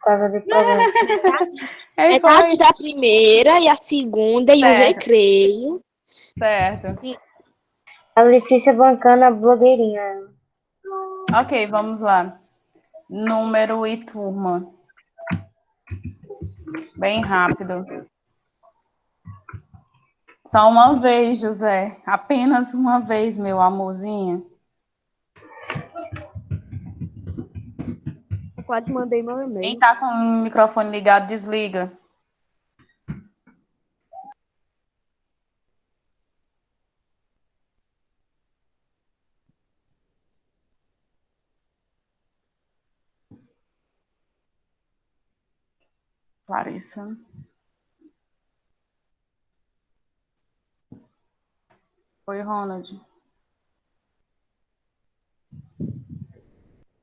Casa de programa. Aí Metade foi. da primeira e a segunda e o Certo, recreio. certo. A Letícia bancando a blogueirinha. Ok, vamos lá. Número e turma. Bem rápido. Só uma vez, José. Apenas uma vez, meu amorzinho. Eu quase mandei meu Quem e-mail. tá com o microfone ligado, desliga. Clarissa. Oi, Ronald.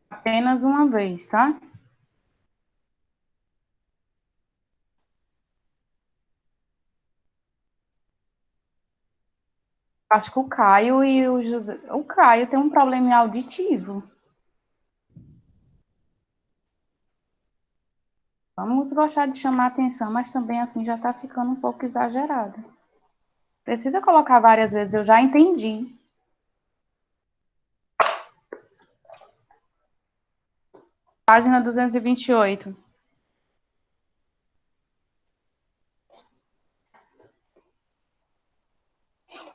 Apenas uma vez, tá? Acho que o Caio e o José. O Caio tem um problema auditivo. Vamos gostar de chamar atenção, mas também assim já tá ficando um pouco exagerado. Precisa colocar várias vezes, eu já entendi. Página 228.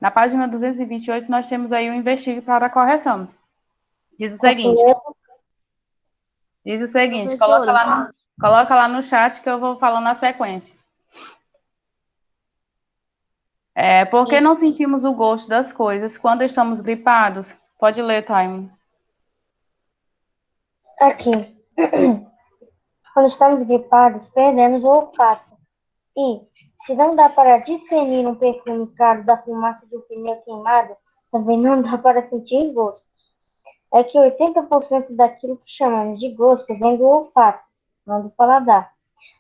Na página 228, nós temos aí o investigue para a correção. Diz o seguinte, Professora, coloca lá no chat que eu vou falando na sequência. Por que não sentimos o gosto das coisas quando estamos gripados? Pode ler, Time. Aqui. Quando estamos gripados, perdemos o olfato. E, se não dá para discernir um perfume caro da fumaça de um pneu queimado, também não dá para sentir gosto. É que 80% daquilo que chamamos de gosto vem do olfato, não do paladar.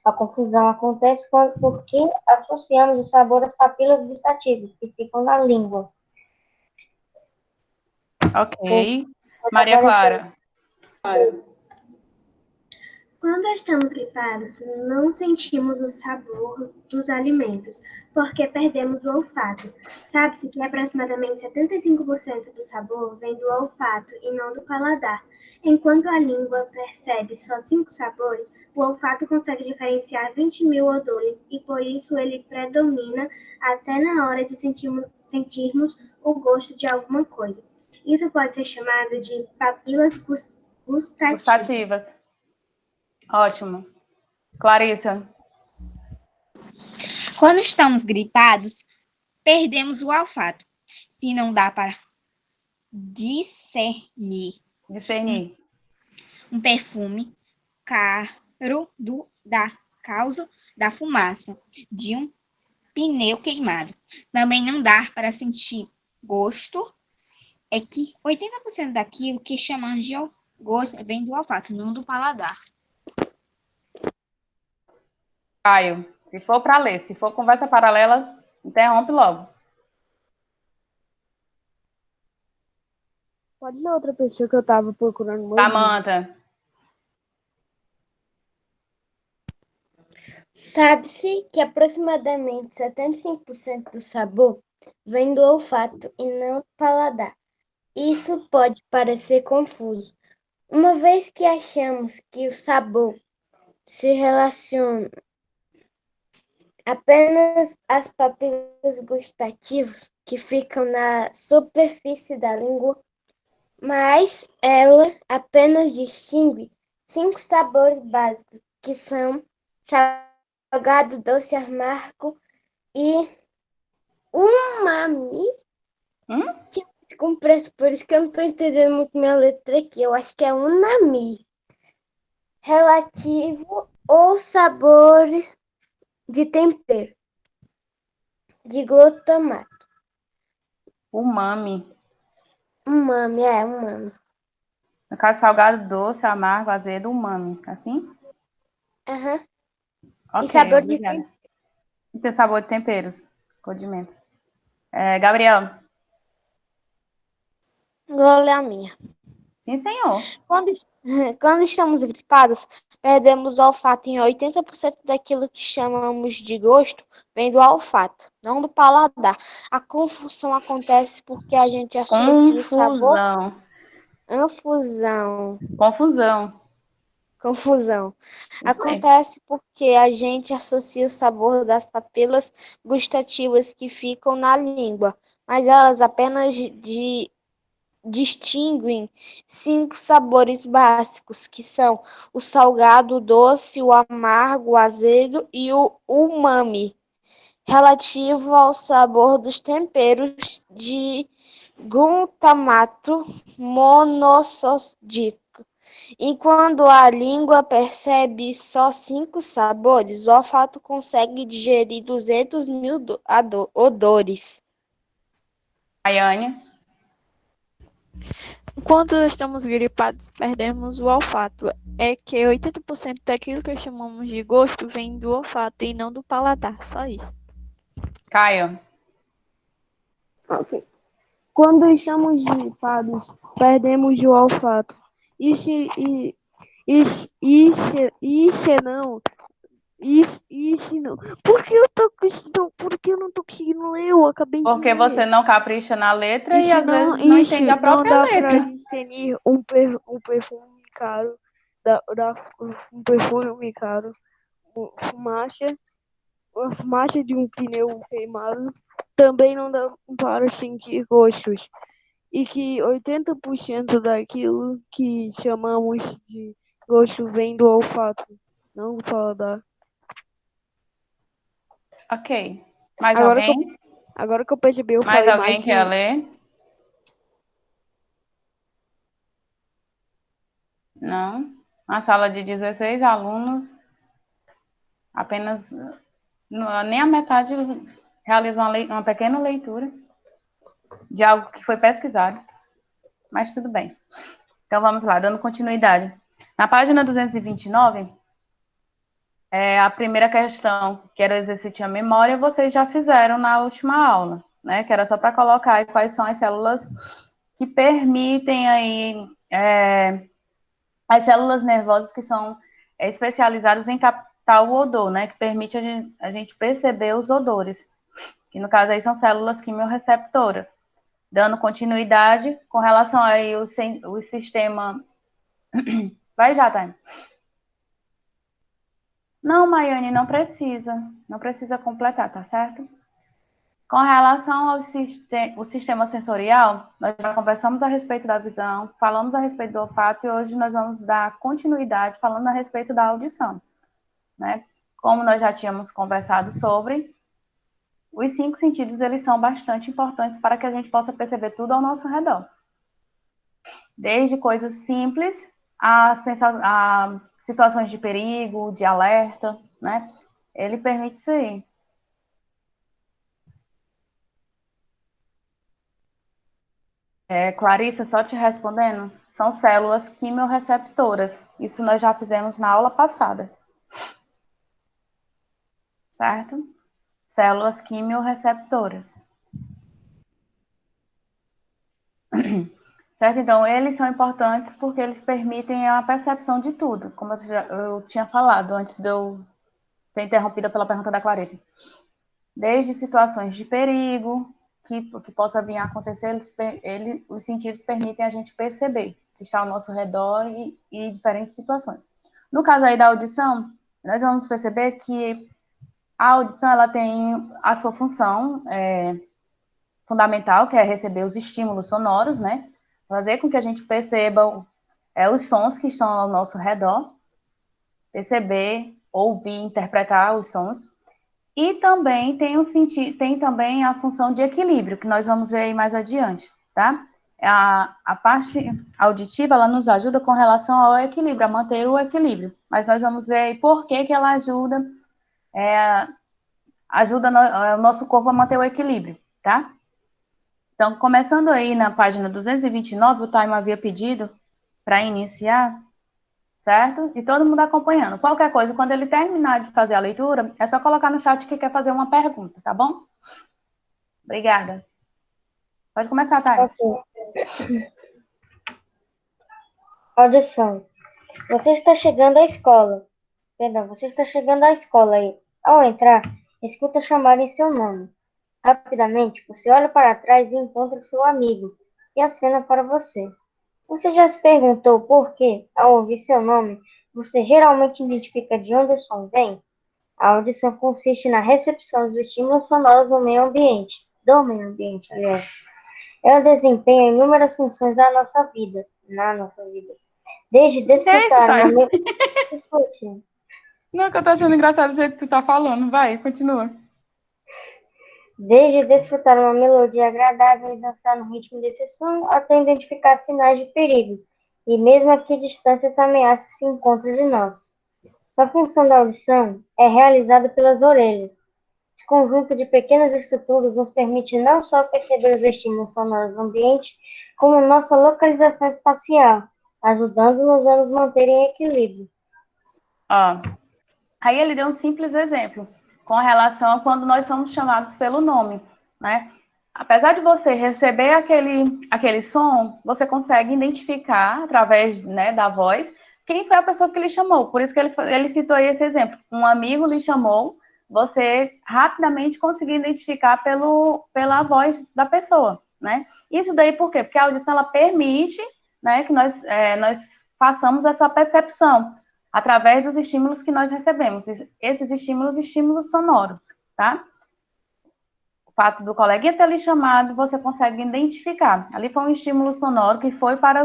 A confusão acontece porque associamos o sabor às papilas gustativas, que ficam na língua. Ok. Maria Clara. Quando estamos gripados, não sentimos o sabor dos alimentos, porque perdemos o olfato. Sabe-se que aproximadamente 75% do sabor vem do olfato e não do paladar. Enquanto a língua percebe só 5 sabores, o olfato consegue diferenciar 20.000 odores e por isso ele predomina até na hora de sentirmos o gosto de alguma coisa. Isso pode ser chamado de papilas gustativas. Ótimo. Clarissa. Quando estamos gripados, perdemos o olfato. Se não dá para discernir Discernir. um perfume caro da causa da fumaça de um pneu queimado, também não dá para sentir gosto. É que 80% daquilo que chamamos de gosto vem do olfato, não do paladar. Caio. Se for para ler, se for conversa paralela, interrompe logo. pode ler outra pessoa que eu tava procurando meu e-mail. Samantha. Sabe-se que aproximadamente 75% do sabor vem do olfato e não do paladar. Isso pode parecer confuso, uma vez que achamos que o sabor se relaciona apenas às papilas gustativas que ficam na superfície da língua, mas ela apenas distingue 5 sabores básicos, que são salgado, doce, amargo e umami. Com preço, por isso que eu não estou entendendo muito minha letra aqui. Eu acho que é unami. Relativo aos sabores de tempero, de glutamato. Umami. Umami. No caso, salgado, doce, amargo, azedo, umami. Assim? Aham. Ok, E sabor de obrigada. tempero. E tem sabor de temperos, condimentos. Gabriel. Vou ler a minha. Sim, senhor. Quando estamos gripados, perdemos o olfato em 80% daquilo que chamamos de gosto, vem do olfato, não do paladar. A confusão acontece porque a gente associa o sabor. Confusão. Confusão. Confusão. Isso aí. Acontece porque a gente associa o sabor das papilas gustativas que ficam na língua, mas elas apenas distinguem 5 sabores básicos, que são o salgado, o doce, o amargo, o azedo e o umami, relativo ao sabor dos temperos de glutamato monossódico. E quando a língua percebe só 5 sabores, o olfato consegue digerir 200.000 odores. Ayane? Quando estamos gripados, perdemos o olfato. É que 80% daquilo que chamamos de gosto vem do olfato e não do paladar, só isso. Caio? Ok. Quando estamos gripados, perdemos o olfato. Não. Por que eu não tô conseguindo ler? Eu acabei de Porque ler. você não capricha na letra e Isso às não, vezes não isso entende a não própria dá letra. pra discernir um perfume caro um perfume caro, fumaça de um pneu queimado. Também não dá para sentir gostos. E que 80% daquilo que chamamos de gosto vem do olfato, não do paladar. Ok. Mais Agora alguém? Agora que eu percebi, eu Mais falei alguém mais de quer ler? Não. Uma sala de 16 alunos, apenas nem a metade realizou uma pequena leitura de algo que foi pesquisado. Mas tudo bem. Então vamos lá, dando continuidade. Na página 229, a primeira questão, que era exercitar a memória, vocês já fizeram na última aula, né? Que era só para colocar aí quais são as células que permitem aí as células nervosas que são especializadas em captar o odor, né? Que permite a gente perceber os odores. Que no caso aí são células quimiorreceptoras. Dando continuidade com relação aí o sistema. Vai já, Thay. Não, Maiane, não precisa. Não precisa completar, tá certo? Com relação ao sistema sensorial, nós já conversamos a respeito da visão, falamos a respeito do olfato e hoje nós vamos dar continuidade falando a respeito da audição, né? Como nós já tínhamos conversado sobre, os 5 sentidos, eles são bastante importantes para que a gente possa perceber tudo ao nosso redor. Desde coisas simples a situações de perigo, de alerta, né? Ele permite isso aí. Clarissa, só te respondendo, são células quimiorreceptoras. Isso nós já fizemos na aula passada. Certo? Células quimiorreceptoras. Certo? Então, eles são importantes porque eles permitem a percepção de tudo, como eu tinha falado antes de eu ser interrompida pela pergunta da Clarissa. Desde situações de perigo, que possa vir a acontecer, os sentidos permitem a gente perceber que está ao nosso redor e diferentes situações. No caso aí da audição, nós vamos perceber que a audição ela tem a sua função fundamental, que é receber os estímulos sonoros, né? Fazer com que a gente perceba os sons que estão ao nosso redor, perceber, ouvir, interpretar os sons. E também tem também a função de equilíbrio, que nós vamos ver aí mais adiante, tá? A parte auditiva, ela nos ajuda com relação ao equilíbrio, a manter o equilíbrio. Mas nós vamos ver aí por que ela ajuda o nosso corpo a manter o equilíbrio, tá? Então, começando aí na página 229, o Taimo havia pedido para iniciar, certo? E todo mundo acompanhando. Qualquer coisa, quando ele terminar de fazer a leitura, é só colocar no chat que quer fazer uma pergunta, tá bom? Obrigada. Pode começar, Thay. Ok. Audição. Você está chegando à escola. Perdão, você está chegando à escola e, ao entrar, escuta chamarem seu nome. Rapidamente, você olha para trás e encontra seu amigo, e acena para você. Você já se perguntou por que, ao ouvir seu nome, você geralmente identifica de onde o som vem? A audição consiste na recepção dos estímulos sonoros do meio ambiente, aliás. Ela desempenha inúmeras funções na nossa vida. Desde Que é isso, desfrutar Thay? uma me- Não, que eu tô achando engraçado o jeito que tu tá falando. Vai, continua. Desde desfrutar uma melodia agradável e dançar no ritmo desse som, até identificar sinais de perigo, e mesmo a que distância essa ameaça se encontra de nós. A função da audição é realizada pelas orelhas. Esse conjunto de pequenas estruturas nos permite não só perceber os estímulos sonoros do ambiente, como nossa localização espacial, ajudando-nos a nos manter em equilíbrio. Ó, aí ele deu um simples exemplo com relação a quando nós somos chamados pelo nome, né? Apesar de você receber aquele som, você consegue identificar, através, né, da voz, quem foi a pessoa que lhe chamou. Por isso que ele citou aí esse exemplo. Um amigo lhe chamou, você rapidamente conseguiu identificar pela voz da pessoa, né? Isso daí por quê? Porque a audição, ela permite, né, que nós façamos essa percepção através dos estímulos que nós recebemos. Esses estímulos sonoros, tá? O fato do coleguinha ter lhe chamado, você consegue identificar. Ali foi um estímulo sonoro que foi para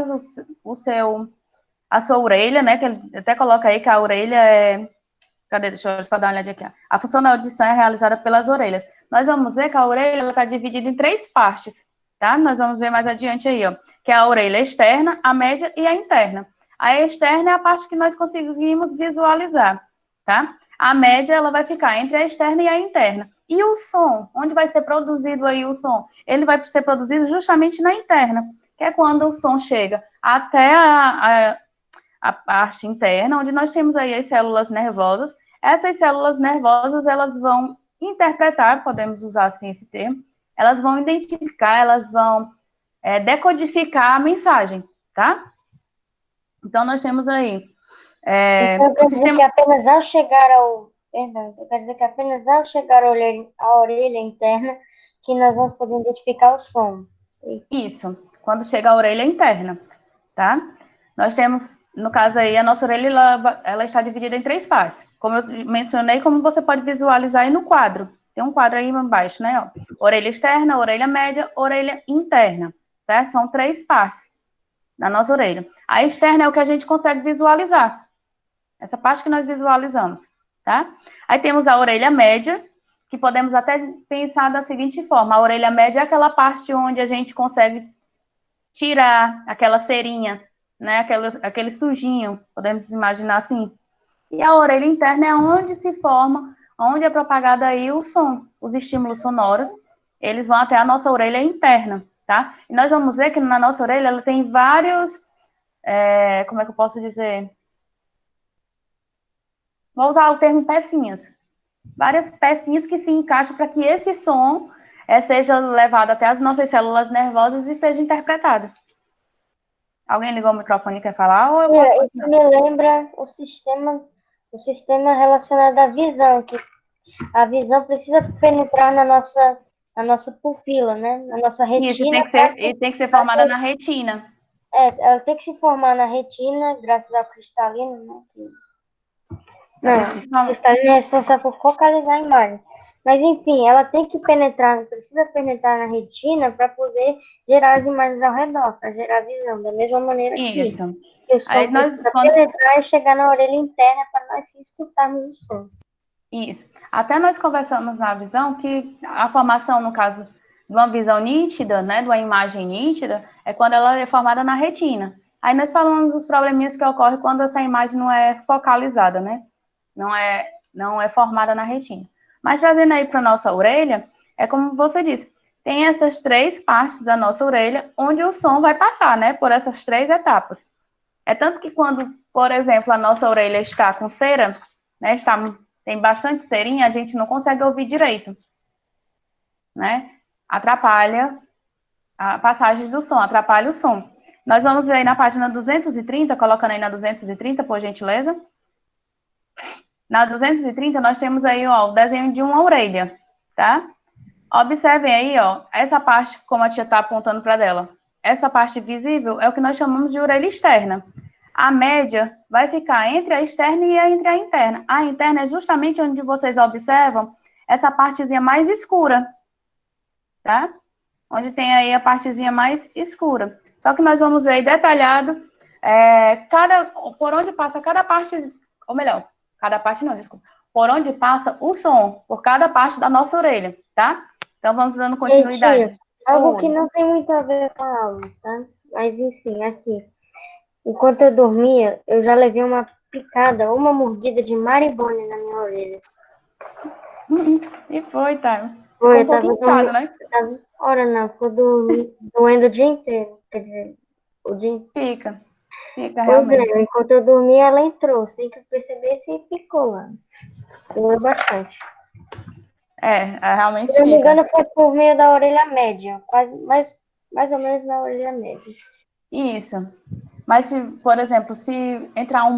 a sua orelha, né? Que ele até coloca aí que a orelha é... Cadê? Deixa eu só dar uma olhadinha aqui. A função da audição é realizada pelas orelhas. Nós vamos ver que a orelha está dividida em 3 partes, tá? Nós vamos ver mais adiante aí, ó. Que é a orelha externa, a média e a interna. A externa é a parte que nós conseguimos visualizar, tá? A média, ela vai ficar entre a externa e a interna. E o som? Onde vai ser produzido aí o som? Ele vai ser produzido justamente na interna, que é quando o som chega até a parte interna, onde nós temos aí as células nervosas. Essas células nervosas, elas vão interpretar, podemos usar assim esse termo, elas vão identificar, elas vão decodificar a mensagem, tá? Então, nós temos aí Então, o quer dizer sistema... que apenas ao chegar ao... Perdão, quer dizer que apenas ao chegar à orelha interna que nós vamos poder identificar o som. Isso, quando chega a orelha interna, tá? Nós temos, no caso aí, a nossa orelha, ela está dividida em 3 partes. Como eu mencionei, como você pode visualizar aí no quadro. Tem um quadro aí embaixo, né? Ó. Orelha externa, orelha média, orelha interna, tá? São 3 partes da nossa orelha. A externa é o que a gente consegue visualizar. Essa parte que nós visualizamos, tá? Aí temos a orelha média, que podemos até pensar da seguinte forma: a orelha média é aquela parte onde a gente consegue tirar aquela cerinha, né? Aquele sujinho, podemos imaginar assim. E a orelha interna é onde se forma, onde é propagado aí o som, os estímulos sonoros, eles vão até a nossa orelha interna, tá? E nós vamos ver que na nossa orelha ela tem vários, como é que eu posso dizer? Vou usar o termo pecinhas. Várias pecinhas que se encaixam para que esse som seja levado até as nossas células nervosas e seja interpretado. Alguém ligou o microfone e quer falar? Ou eu posso Isso continuar? me lembra o sistema relacionado à visão, que a visão precisa penetrar na nossa pupila, né? Na nossa Isso, retina. tem que ser formada na retina. Ela tem que se formar na retina, graças ao cristalino, né? Não, o cristalino é responsável por focalizar a imagem. Mas, enfim, ela tem que precisa penetrar na retina para poder gerar as imagens ao redor, para gerar visão. Da mesma maneira Isso. que o som Aí precisa penetrar e chegar na orelha interna para nós escutarmos o som. Isso. Até nós conversamos na visão que a formação, no caso, de uma visão nítida, né, de uma imagem nítida, é quando ela é formada na retina. Aí nós falamos dos probleminhas que ocorrem quando essa imagem não é focalizada, né? Não é formada na retina. Mas trazendo aí para a nossa orelha, é como você disse, tem essas 3 partes da nossa orelha onde o som vai passar, né? Por essas 3 etapas. É tanto que quando, por exemplo, a nossa orelha está com cera, né? Tem bastante cerinha, a gente não consegue ouvir direito, né? Atrapalha a passagem do som, atrapalha o som. Nós vamos ver aí na página 230, colocando aí na 230, por gentileza. Na 230, nós temos aí, ó, o desenho de uma orelha, tá? Observem aí, ó, essa parte, como a tia está apontando para dela. Essa parte visível é o que nós chamamos de orelha externa. A média vai ficar entre a externa e entre a interna. A interna é justamente onde vocês observam essa partezinha mais escura, tá? Onde tem aí a partezinha mais escura. Só que nós vamos ver aí detalhado por onde passa cada parte, ou melhor, cada parte não, desculpa, por onde passa o som, por cada parte da nossa orelha, tá? Então vamos dando continuidade. Tia, algo que não tem muito a ver com a aula, tá? Mas enfim, aqui. Enquanto eu dormia, eu já levei uma picada, uma mordida de maribone na minha orelha. E foi, tá? Foi, Ficou um pouco inchado, né? Ora não, ficou doendo o dia inteiro. Quer dizer, o dia inteiro. Fica Pois realmente. é, enquanto eu dormia, ela entrou, sem que eu percebesse, e ficou lá. Doeu bastante. Realmente Se não me fica. engano, foi por meio da orelha média, quase, mais ou menos na orelha média. Isso. Mas, se, por exemplo, se entrar um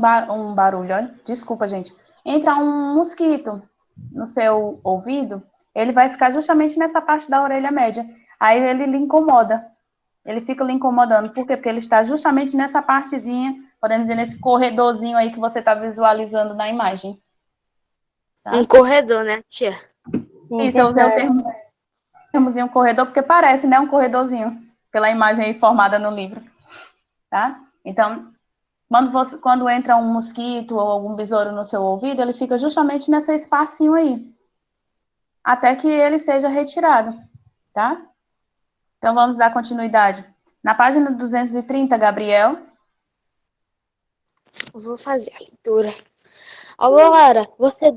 barulho, olha, desculpa, gente, entrar um mosquito no seu ouvido, ele vai ficar justamente nessa parte da orelha média. Aí ele lhe incomoda. Ele fica lhe incomodando. Por quê? Porque ele está justamente nessa partezinha, podemos dizer, nesse corredorzinho aí que você está visualizando na imagem. Tá? Um corredor, né, tia? Isso, eu usei o termozinho corredor, porque parece, né, um corredorzinho, pela imagem aí formada no livro. Tá? Então, quando entra um mosquito ou algum besouro no seu ouvido, ele fica justamente nesse espacinho aí, até que ele seja retirado, tá? Então, vamos dar continuidade. Na página 230, Gabriel. Vou fazer a leitura. Agora, agora você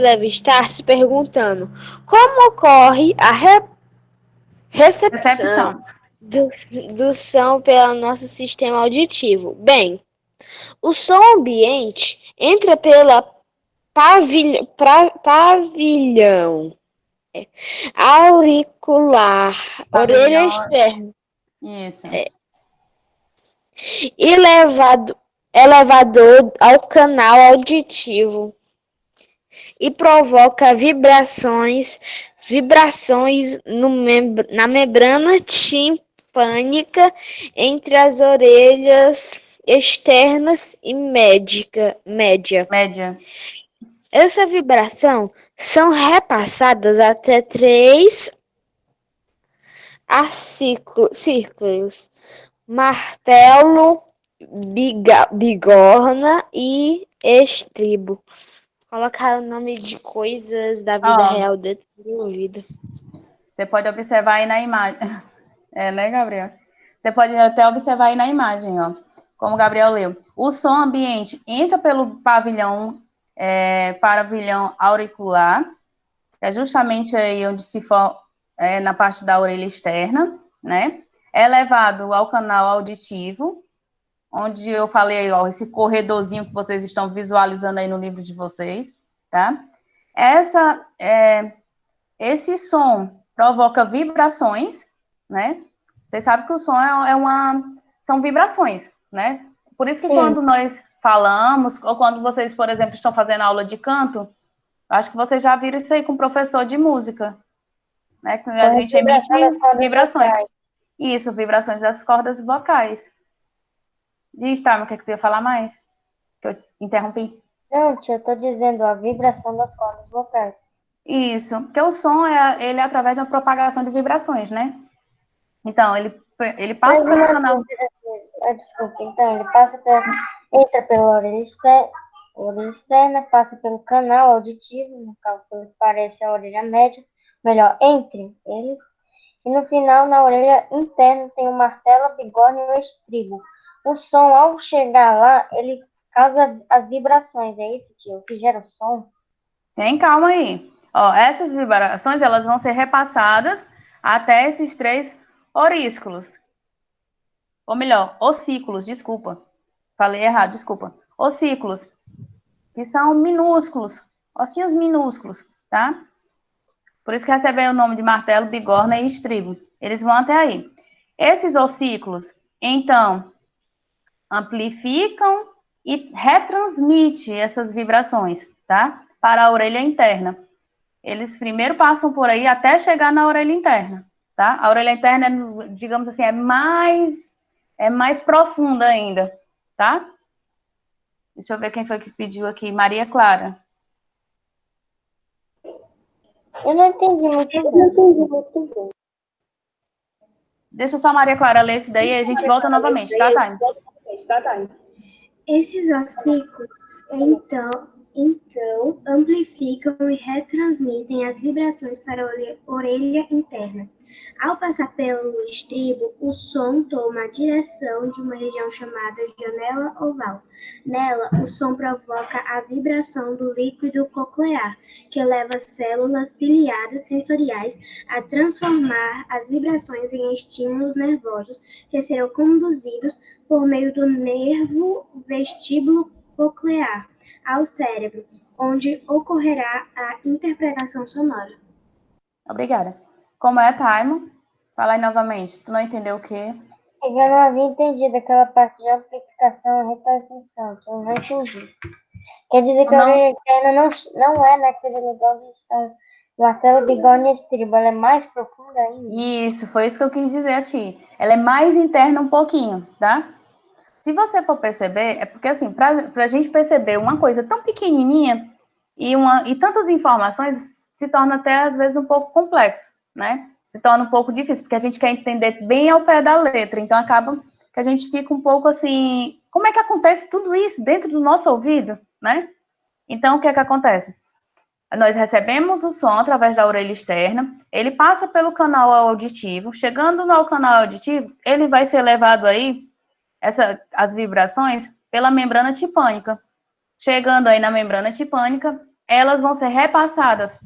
deve estar se perguntando como ocorre a recepção do som pelo nosso sistema auditivo. Bem, o som ambiente entra pela pavilhão auricular, orelha externa. Isso. E elevador ao canal auditivo e provoca vibrações na membrana timpânica entre as orelhas externas e média. Essa vibração são repassadas até 3 círculos: martelo, bigorna e estribo. Colocar o nome de coisas da vida real dentro do ouvido. Você pode observar aí na imagem. Né, Gabriel? Você pode até observar aí na imagem, ó. Como o Gabriel leu. O som ambiente entra pelo pavilhão auricular, que é justamente aí onde se for na parte da orelha externa, né? É levado ao canal auditivo, onde eu falei, ó, esse corredorzinho que vocês estão visualizando aí no livro de vocês, tá? Esse som provoca vibrações, né? Vocês sabem que o som são vibrações, né? Por isso que quando nós falamos, ou quando vocês, por exemplo, estão fazendo aula de canto, acho que vocês já viram isso aí com o professor de música, né? Que a gente emite vibrações. Isso, vibrações das cordas vocais. Diz, tá, o que tu ia falar mais? Que eu interrompi. Não, tia, eu tô dizendo a vibração das cordas vocais. Isso, porque o som ele é através da propagação de vibrações, né? Então, ele passa pelo canal. Desculpa, então, ele entra pela orelha externa, passa pelo canal auditivo, no caso que parece a orelha média, melhor, entre eles, e no final, na orelha interna, tem o martelo, a bigorna e o estribo. O som, ao chegar lá, ele causa as vibrações, é isso, tio, que gera o som? Tem calma aí. Ó, essas vibrações, elas vão ser repassadas até esses 3 orísculos. Ou melhor, ossículos, desculpa. Falei errado, desculpa. Ossículos, que são minúsculos, ossinhos minúsculos, tá? Por isso que recebem o nome de martelo, bigorna e estribo. Eles vão até aí. Esses ossículos, então, amplificam e retransmite essas vibrações, tá? Para a orelha interna. Eles primeiro passam por aí até chegar na orelha interna, tá? A orelha interna, digamos assim, é mais profunda ainda, tá? Deixa eu ver quem foi que pediu aqui. Maria Clara. Eu não entendi muito bem. Deixa só a Maria Clara ler esse daí e a gente volta novamente, tá, Thay? Esses ossículos, então, amplificam e retransmitem as vibrações para a orelha interna. Ao passar pelo estribo, o som toma a direção de uma região chamada janela oval. Nela, o som provoca a vibração do líquido coclear, que leva as células ciliadas sensoriais a transformar as vibrações em estímulos nervosos que serão conduzidos por meio do nervo vestíbulo coclear ao cérebro, onde ocorrerá a interpretação sonora. Obrigada. Como é, Taimo? Fala aí novamente. Tu não entendeu o quê? Eu não havia entendido aquela parte de amplificação e retransmissão, que eu não entendi. Quer dizer que a orelha interna não é naquele lugar onde está o martelo, bigode e estribo, ela é mais profunda ainda? Isso, foi isso que eu quis dizer a ti. Ela é mais interna um pouquinho, tá? Se você for perceber, é porque assim, para a gente perceber uma coisa tão pequenininha e tantas informações, se torna até às vezes um pouco complexo, né? Se torna um pouco difícil, porque a gente quer entender bem ao pé da letra, então acaba que a gente fica um pouco assim, como é que acontece tudo isso dentro do nosso ouvido, né? Então, o que é que acontece? Nós recebemos o som através da orelha externa, ele passa pelo canal auditivo, chegando no canal auditivo, ele vai ser levado aí, as vibrações, pela membrana tipânica. Chegando aí na membrana tipânica, elas vão ser repassadas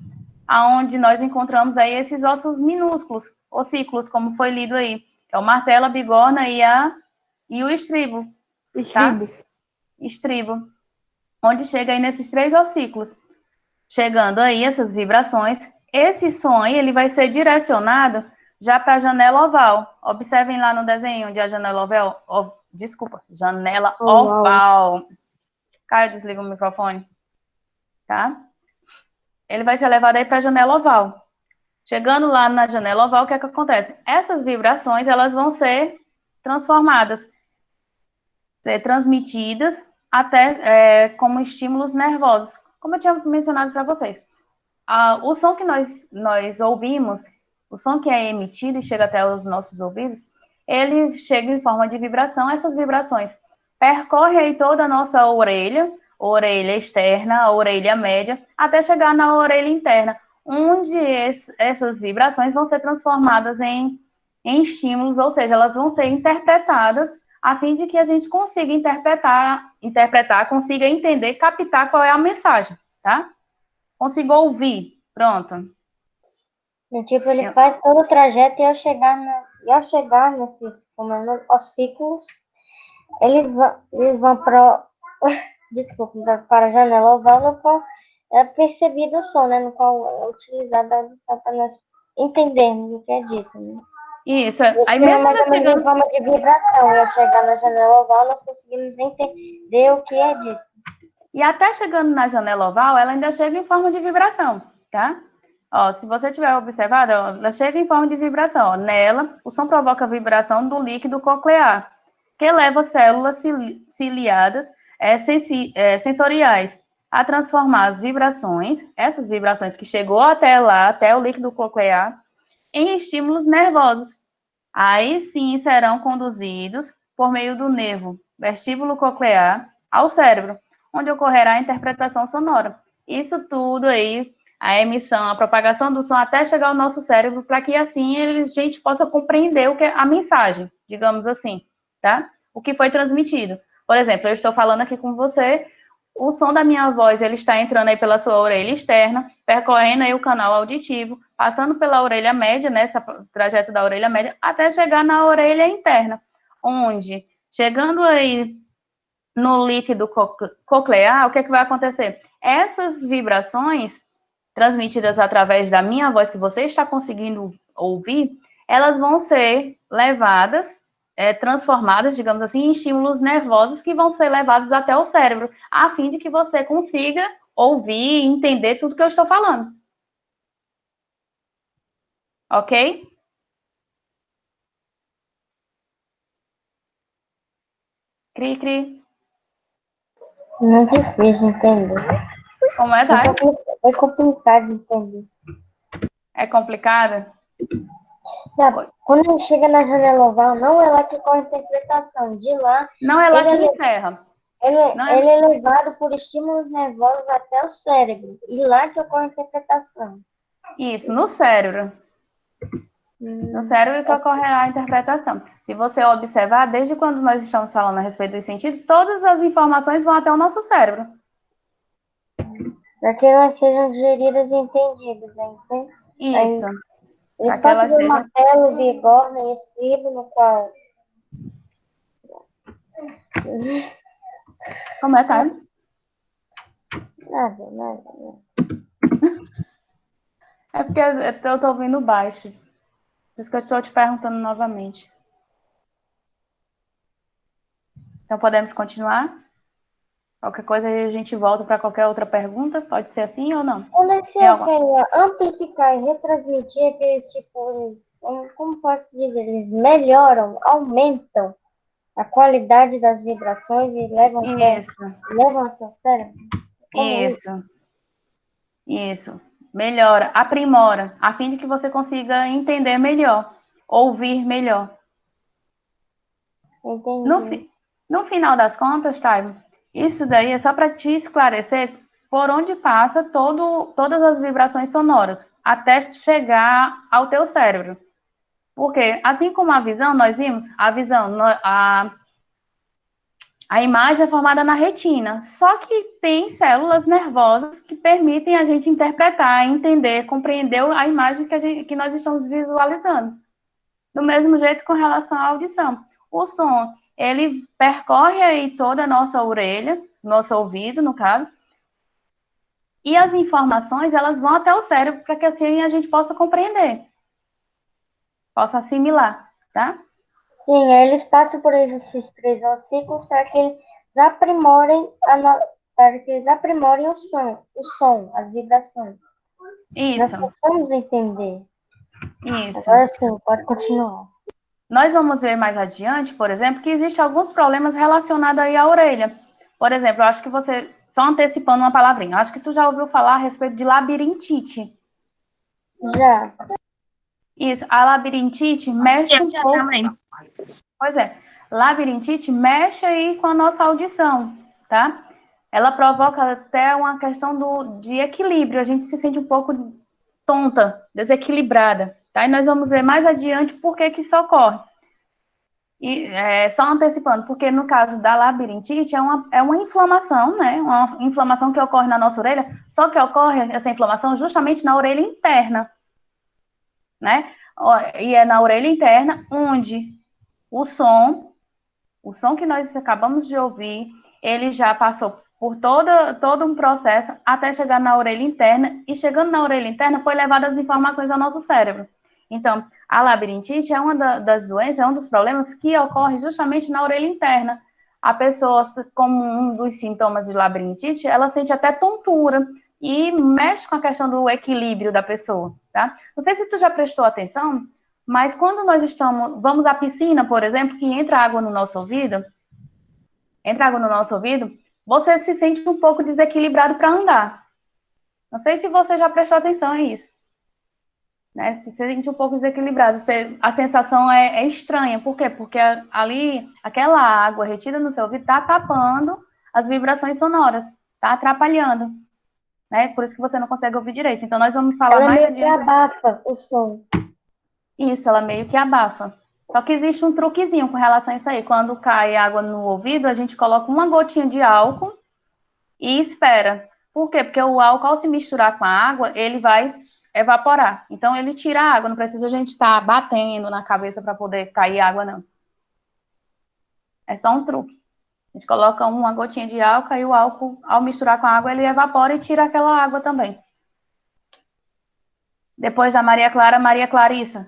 aonde nós encontramos aí esses ossos minúsculos, ossículos, como foi lido aí, que é o martelo, a bigorna e o estribo. Estribo. Tá? Estribo. Onde chega aí nesses 3 ossículos. Chegando aí essas vibrações, esse som aí, ele vai ser direcionado já para a janela oval. Observem lá no desenho onde a janela oval, janela oval. Caio, desliga o microfone. Tá? Ele vai ser levado aí para a janela oval. Chegando lá na janela oval, o que é que acontece? Essas vibrações, elas vão ser transformadas, ser transmitidas até como estímulos nervosos, como eu tinha mencionado para vocês. O som que nós ouvimos, o som que é emitido e chega até os nossos ouvidos, ele chega em forma de vibração. Essas vibrações percorrem aí toda a nossa orelha externa, a orelha média, até chegar na orelha interna, onde essas vibrações vão ser transformadas em estímulos, ou seja, elas vão ser interpretadas a fim de que a gente consiga interpretar, consiga entender, captar qual é a mensagem, tá? Consigo ouvir, pronto. Tipo, ele faz todo o trajeto e ao chegar nesses ossículos, eles vão para para a janela oval, no qual é percebido o som, né? No qual é utilizada a audição para nós entendermos o que é dito, né? Isso, aí mesmo mais ou menos em forma de vibração, e ao chegar na janela oval, nós conseguimos entender o que é dito. E até chegando na janela oval, ela ainda chega em forma de vibração, tá? Ó, se você tiver observado, ela chega em forma de vibração. Ó. Nela, o som provoca a vibração do líquido coclear, que leva células ciliadas sensoriais a transformar as vibrações, essas vibrações que chegou até lá, até o líquido coclear, em estímulos nervosos. Aí sim serão conduzidos por meio do nervo vestíbulo coclear ao cérebro, onde ocorrerá a interpretação sonora. Isso tudo aí, a emissão, a propagação do som até chegar ao nosso cérebro, para que assim a gente possa compreender o que é a mensagem, digamos assim, tá? O que foi transmitido. Por exemplo, eu estou falando aqui com você, o som da minha voz, ele está entrando aí pela sua orelha externa, percorrendo aí o canal auditivo, passando pela orelha média, nesse trajeto da orelha média, até chegar na orelha interna, onde, chegando aí no líquido coclear, o que é que vai acontecer? Essas vibrações transmitidas através da minha voz, que você está conseguindo ouvir, elas vão ser levadas, transformadas, digamos assim, em estímulos nervosos que vão ser levados até o cérebro, a fim de que você consiga ouvir e entender tudo que eu estou falando. Ok? Cri, cri. Muito difícil de entender. Como é, Thay? É complicado de entender. É complicado? Sabe, quando ele chega na janela oval, não é lá que ocorre a interpretação. De lá, Não é lá que ele encerra. Não ele é levado por estímulos nervosos até o cérebro. E lá que ocorre a interpretação. Isso, no cérebro. No cérebro que ocorre a interpretação. Se você observar, desde quando nós estamos falando a respeito dos sentidos, todas as informações vão até o nosso cérebro. Para que elas sejam digeridas e entendidas. Isso. Eles passam pelo martelo, bigorna e estribo, no qual... Como é, tá? Nada. É porque eu tô ouvindo baixo. Por isso que eu estou te perguntando novamente. Então, podemos continuar? Qualquer coisa a gente volta para qualquer outra pergunta? Pode ser assim ou não? Quando você quer amplificar e retransmitir aqueles tipos, como posso dizer, eles melhoram, aumentam a qualidade das vibrações e levam até o cérebro? Isso. Melhora, aprimora, a fim de que você consiga entender melhor, ouvir melhor. Entendi. No final das contas, Taibo, isso daí é só para te esclarecer por onde passa todas as vibrações sonoras, até chegar ao teu cérebro. Porque, assim como a visão, nós vimos, a imagem é formada na retina, só que tem células nervosas que permitem a gente interpretar, entender, compreender a imagem que nós estamos visualizando. Do mesmo jeito com relação à audição. O som, ele percorre aí toda a nossa orelha, nosso ouvido, no caso, e as informações, elas vão até o cérebro para que assim a gente possa compreender, possa assimilar, tá? Sim, aí eles passam por esses 3 ciclos para que eles aprimorem o som, as vibrações. Isso. Nós precisamos entender. Isso. Agora sim, pode continuar. Nós vamos ver mais adiante, por exemplo, que existem alguns problemas relacionados aí à orelha. Por exemplo, eu acho que você, só antecipando uma palavrinha, acho que tu já ouviu falar a respeito de labirintite. Já. Isso, a labirintite mexe um pouco. Também. Pois é, labirintite mexe aí com a nossa audição, tá? Ela provoca até uma questão de equilíbrio, a gente se sente um pouco tonta, desequilibrada, tá? E nós vamos ver mais adiante por que isso ocorre. E, só antecipando, porque no caso da labirintite é uma inflamação, né? Uma inflamação que ocorre na nossa orelha, só que ocorre essa inflamação justamente na orelha interna, né? E é na orelha interna onde o som que nós acabamos de ouvir, ele já passou por todo um processo até chegar na orelha interna, e chegando na orelha interna foi levado as informações ao nosso cérebro. Então, a labirintite é uma das doenças, é um dos problemas que ocorre justamente na orelha interna. A pessoa, como um dos sintomas de labirintite, ela sente até tontura e mexe com a questão do equilíbrio da pessoa, tá? Não sei se tu já prestou atenção, mas quando nós vamos à piscina, por exemplo, que entra água no nosso ouvido, você se sente um pouco desequilibrado para andar. Não sei se você já prestou atenção a isso. Né? Se sente um pouco desequilibrado. A sensação é estranha. Por quê? Porque ali, aquela água retida no seu ouvido está tapando as vibrações sonoras, está atrapalhando. Né? Por isso que você não consegue ouvir direito. Então, nós vamos falar mais adiante. Ela meio que abafa o som. Isso, ela meio que abafa. Só que existe um truquezinho com relação a isso aí. Quando cai água no ouvido, a gente coloca uma gotinha de álcool e espera. Por quê? Porque o álcool, ao se misturar com a água, ele vai evaporar. Então, ele tira a água. Não precisa a gente estar batendo na cabeça para poder cair água, não. É só um truque. A gente coloca uma gotinha de álcool e o álcool, ao misturar com a água, ele evapora e tira aquela água também. Depois da Maria Clara, Maria Clarissa.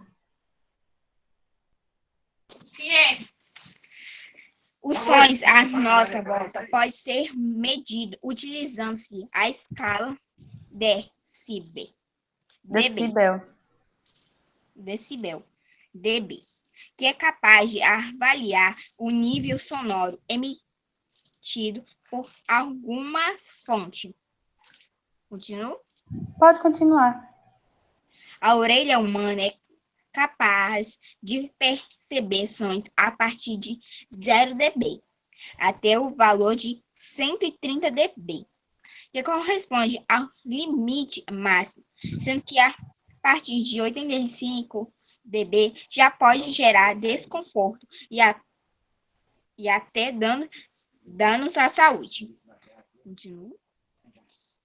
Os sons à nossa volta pode ser medido utilizando-se a escala decibel, dB, que é capaz de avaliar o nível sonoro emitido por algumas fontes. Continuo? Pode continuar. A orelha humana é capaz de perceber sons a partir de 0 dB até o valor de 130 dB, que corresponde ao limite máximo, sendo que a partir de 85 dB já pode gerar desconforto e até danos à saúde. Continua.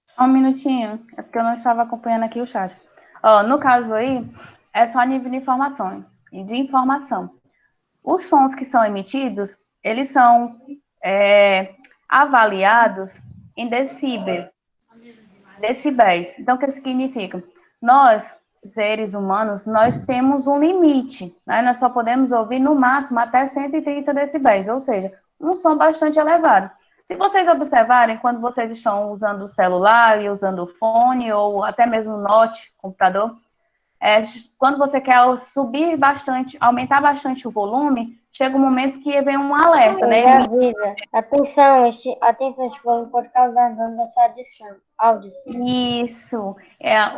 Só um minutinho, é porque eu não estava acompanhando aqui o chat. Ó, no caso aí, é só nível de informação e de informação. Os sons que são emitidos, eles são avaliados em decibéis. Então, o que significa? Nós, seres humanos, nós temos um limite, né? Nós só podemos ouvir no máximo até 130 decibéis, ou seja, um som bastante elevado. Se vocês observarem, quando vocês estão usando o celular e usando o fone, ou até mesmo o note, computador, quando você quer subir bastante, aumentar bastante o volume, chega um momento que vem um alerta, né? Ele avisa. Atenção, este volume pode causar dano da sua audição. Isso.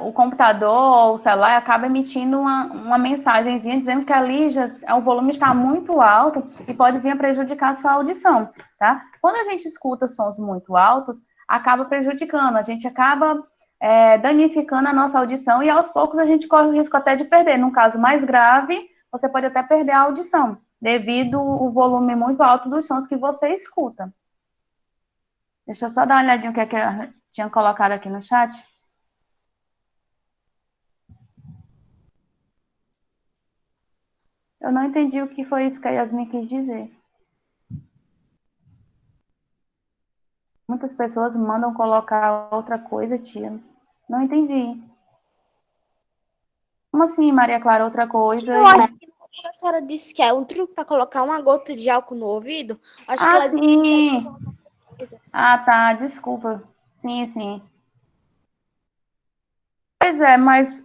O computador ou o celular acaba emitindo uma mensagenzinha dizendo que ali o volume está muito alto e pode vir a prejudicar a sua audição, tá? Quando a gente escuta sons muito altos, acaba prejudicando, a gente acaba danificando a nossa audição e aos poucos a gente corre o risco até de perder. Num caso mais grave, você pode até perder a audição, devido ao volume muito alto dos sons que você escuta. Deixa eu só dar uma olhadinha o que é que eu tinha colocado aqui no chat. Eu não entendi o que foi isso que a Yasmin quis dizer. Muitas pessoas mandam colocar outra coisa, tia. Não entendi. Como assim, Maria Clara, outra coisa? Eu acho que a senhora disse que é um truque para colocar uma gota de álcool no ouvido. Acho que ela disse sim. que é assim. Ah, tá, desculpa. Sim, sim. Pois é, mas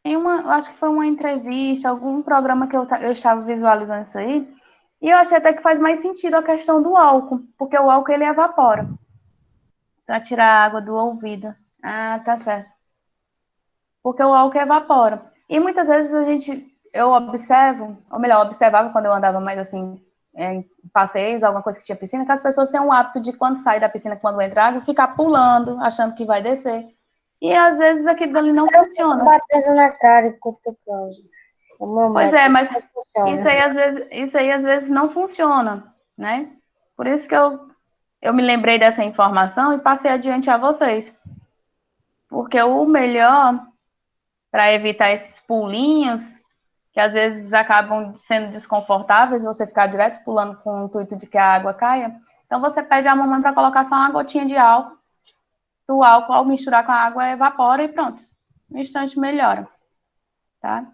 eu acho que foi uma entrevista, algum programa que eu estava visualizando isso aí, e eu achei até que faz mais sentido a questão do álcool, porque o álcool ele evapora para tirar a água do ouvido. Ah, tá certo. Porque o álcool evapora. E muitas vezes eu observo, ou melhor, eu observava quando eu andava mais assim, em passeios, alguma coisa que tinha piscina, que as pessoas têm um hábito de quando sai da piscina, quando entra água, ficar pulando, achando que vai descer. E às vezes aquilo dali não funciona. Batendo na cara e cutucando. Pois é, mas isso aí às vezes não funciona, né? Por isso que eu me lembrei dessa informação e passei adiante a vocês. Porque o melhor para evitar esses pulinhos, que às vezes acabam sendo desconfortáveis, você ficar direto pulando com o intuito de que a água caia, então você pede à mamãe para colocar só uma gotinha de álcool, o álcool ao misturar com a água evapora e pronto, no instante melhora, tá?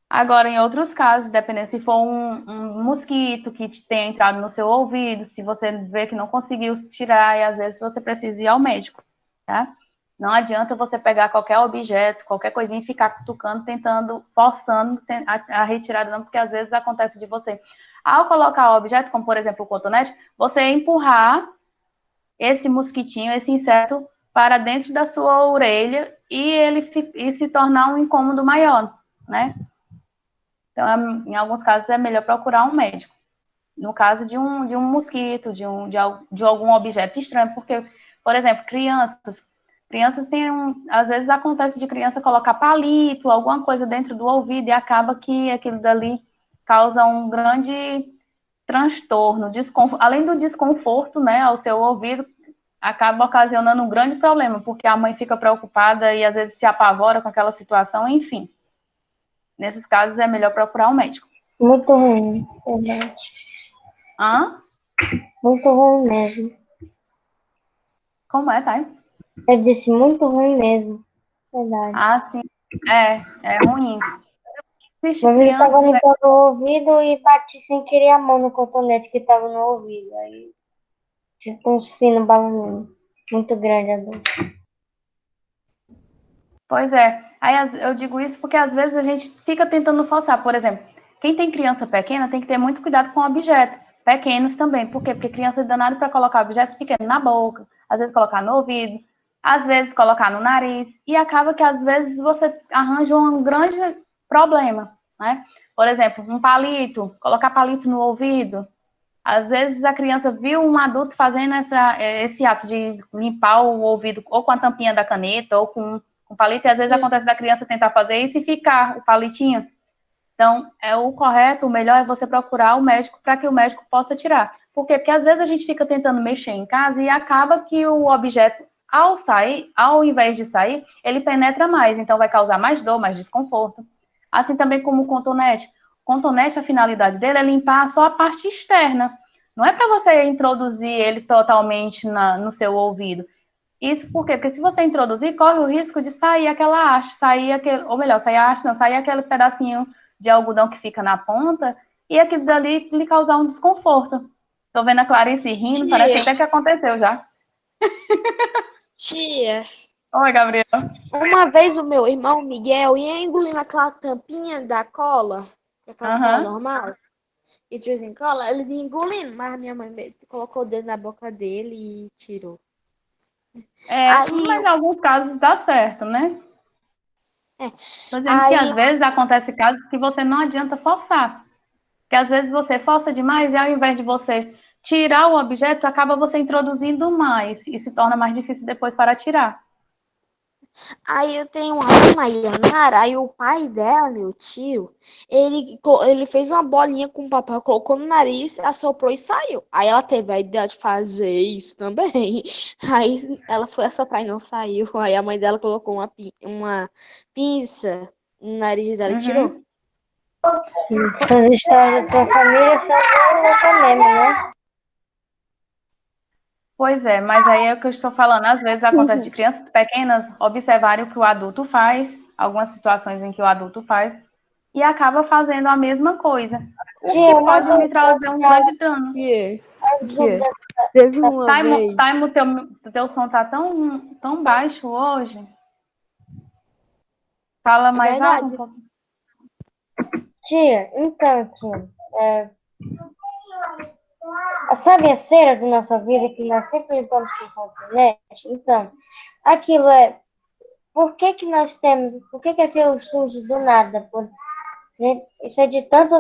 Agora, em outros casos, dependendo se for um mosquito que tenha entrado no seu ouvido, se você vê que não conseguiu tirar, e às vezes você precisa ir ao médico, tá? Não adianta você pegar qualquer objeto, qualquer coisinha e ficar cutucando, tentando, forçando a retirada, não, porque às vezes acontece de você. Ao colocar o objeto, como por exemplo o cotonete, você empurrar esse mosquitinho, esse inseto, para dentro da sua orelha e se tornar um incômodo maior, né? Então, em alguns casos, é melhor procurar um médico. No caso de um mosquito, de algum objeto estranho, porque, por exemplo, crianças têm às vezes acontece de criança colocar palito, alguma coisa dentro do ouvido e acaba que aquilo dali causa um grande transtorno, além do desconforto, né, ao seu ouvido, acaba ocasionando um grande problema, porque a mãe fica preocupada e às vezes se apavora com aquela situação, enfim. Nesses casos é melhor procurar um médico. Muito ruim, verdade. Hã? Muito ruim mesmo. Como é, Thay? Eu disse muito ruim mesmo. Verdade. Ah, sim. É ruim. Existe Uma vez eu tava crianças. limpando o ouvido e bati sem querer a mão no cotonete que tava no ouvido. Aí, tipo um sino balançando. Muito grande a dor. Pois é. Aí eu digo isso porque às vezes a gente fica tentando forçar. Por exemplo, quem tem criança pequena tem que ter muito cuidado com objetos pequenos também. Por quê? Porque criança é danada para colocar objetos pequenos na boca, às vezes colocar no ouvido, às vezes colocar no nariz. E acaba que às vezes você arranja um grande problema, né? Por exemplo, um palito, colocar palito no ouvido. Às vezes a criança viu um adulto fazendo esse ato de limpar o ouvido ou com a tampinha da caneta ou com palito, e às vezes acontece da criança tentar fazer isso e ficar o palitinho. Então, o correto, o melhor é você procurar o médico para que o médico possa tirar. Por quê? Porque às vezes a gente fica tentando mexer em casa e acaba que o objeto, ao sair, ao invés de sair, ele penetra mais, então vai causar mais dor, mais desconforto. Assim também como o cotonete. O cotonete, a finalidade dele é limpar só a parte externa. Não é para você introduzir ele totalmente no seu ouvido. Isso por quê? Porque se você introduzir, corre o risco de sair aquela haste, sair aquele, ou melhor, sair a haste, não, sair aquele pedacinho de algodão que fica na ponta e aquilo dali lhe causar um desconforto. Tô vendo a Clarice rindo, parece Tia, até que aconteceu já. tia, Oi, Gabriel. uma vez o meu irmão Miguel ia engolindo aquela tampinha da cola, aquelas cola Aham. normal, e de vez em quando ele ia engolindo, mas a minha mãe colocou o dedo na boca dele e tirou. Aí, Mas em alguns casos dá certo, né? é, Tô dizendo que aí às vezes acontece casos que você não adianta forçar. Porque às vezes você força demais e ao invés de você tirar o objeto, acaba você introduzindo mais e se torna mais difícil depois para tirar. Aí eu tenho uma prima Yanara, aí o pai dela, meu tio, ele fez uma bolinha com papel, colocou no nariz, assoprou e saiu. Aí ela teve a ideia de fazer isso também. Aí ela foi assoprar e não saiu. Aí a mãe dela colocou uma pinça no nariz dela e tirou. Uhum. Essas histórias da tua família são loucas mesmo, né? Pois é, mas aí é o que eu estou falando. Às vezes acontece de crianças pequenas observarem o que o adulto faz, algumas situações em que o adulto faz, e acaba fazendo a mesma coisa, o que Tia, uma pode lhe dúvida, trazer um grande dano. Que, as que dúvidas. teve uma Taimo, vez. Taimo, teu som tá tão baixo hoje. Fala É mais alto um verdade. pouco. Tia, então, tia, sabe a cera da nossa vida que nós sempre limpamos com cotonete? Então, aquilo por que que nós temos, por que que aquilo surge do nada? Isso é de tanto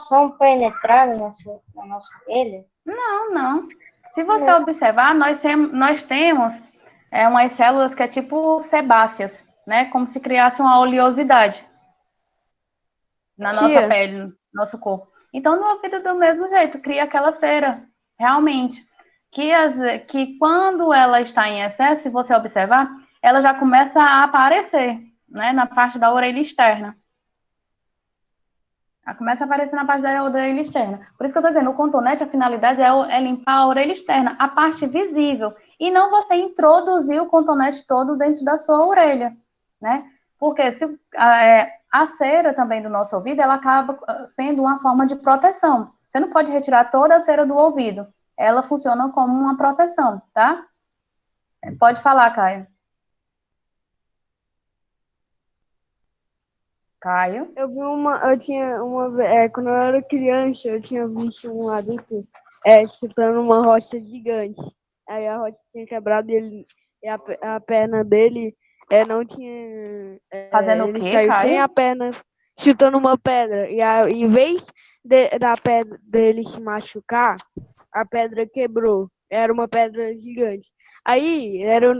som penetrar na nossa orelha? Não, não. Se você observar, nós temos umas células que é tipo sebáceas, né? Como se criasse uma oleosidade na nossa Tia, pele, no nosso corpo. Então, no ouvido do mesmo jeito, cria aquela cera, realmente. Que quando ela está em excesso, se você observar, ela já começa a aparecer, né? Na parte da orelha externa. Ela começa a aparecer na parte da orelha externa. Por isso que eu estou dizendo, o cotonete, a finalidade é limpar a orelha externa, a parte visível, e não você introduzir o cotonete todo dentro da sua orelha, né? Porque a cera também do nosso ouvido, ela acaba sendo uma forma de proteção. Você não pode retirar toda a cera do ouvido. Ela funciona como uma proteção, tá? Pode falar, Caio. Caio? eu tinha quando eu era criança, eu tinha visto um adulto chutando uma rocha gigante. Aí a rocha tinha quebrado e a perna dele não tinha. Fazendo o Ele quê, saiu sem Caio? a perna, chutando uma pedra. Em vez da pedra dele se machucar, a pedra quebrou. Era uma pedra gigante. Aí era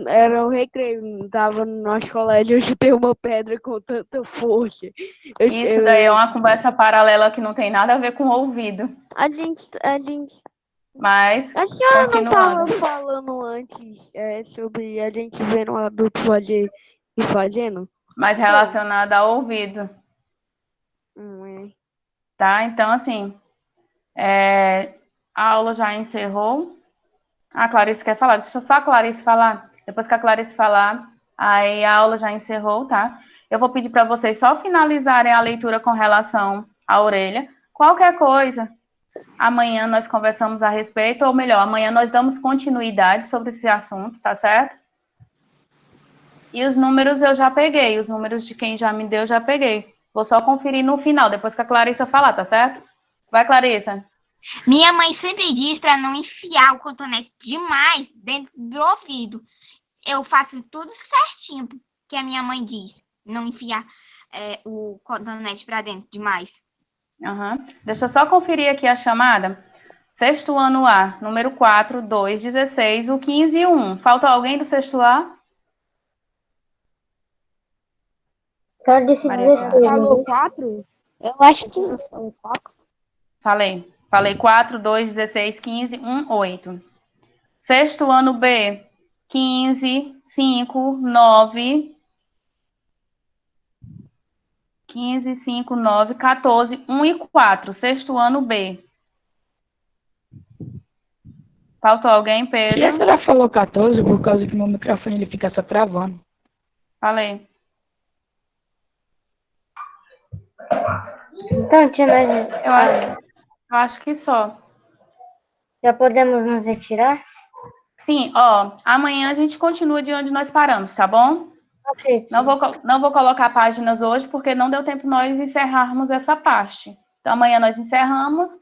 o recreio, tava no nosso colégio, eu chutei uma pedra com tanta força. Isso daí é uma conversa paralela que não tem nada a ver com o ouvido. A gente, Mas, a senhora não continuando. estava falando antes sobre a gente vendo um adulto fazer e fazendo? Mais Foi. relacionada ao ouvido, É. tá? Então, assim, a aula já encerrou. A Clarice quer falar? Deixa só a Clarice falar. Depois que a Clarice falar, aí a aula já encerrou, tá? Eu vou pedir para vocês só finalizarem a leitura com relação à orelha. Qualquer coisa, amanhã nós conversamos a respeito, ou melhor, amanhã nós damos continuidade sobre esse assunto, tá certo? E os números eu já peguei, os números de quem já me deu eu já peguei. Vou só conferir no final, depois que a Clarissa falar, tá certo? Vai, Clarissa. Minha mãe sempre diz para não enfiar o cotonete demais dentro do ouvido. Eu faço tudo certinho que a minha mãe diz. Não enfiar o cotonete para dentro demais. Uhum. Deixa eu só conferir aqui a chamada. Sexto ano A, número 4, 2, 16, o 15 e 1. Falta alguém do sexto A? Só desse Maria 16, Falou né? 4? Eu acho que não. Falei. Falei 4, 2, 16, 15, 1, 8. Sexto ano B, 15, 5, 9, 15, 5, 9, 14, 1 e 4. Sexto ano B. Faltou alguém, E Pedro? ela falou 14 por causa que meu microfone ele fica só travando. Falei. Então, tia, nós Eu acho que só. já podemos nos retirar? Sim, ó, amanhã a gente continua de onde nós paramos, tá bom? Ok, tia. Não vou colocar páginas hoje, porque não deu tempo nós encerrarmos essa parte. Então, amanhã nós encerramos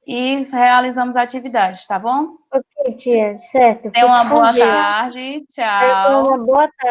e realizamos a atividade, tá bom? Ok, tia, certo. Tenha uma Fique com boa Deus. tarde. Tenha Tchau. uma boa tarde.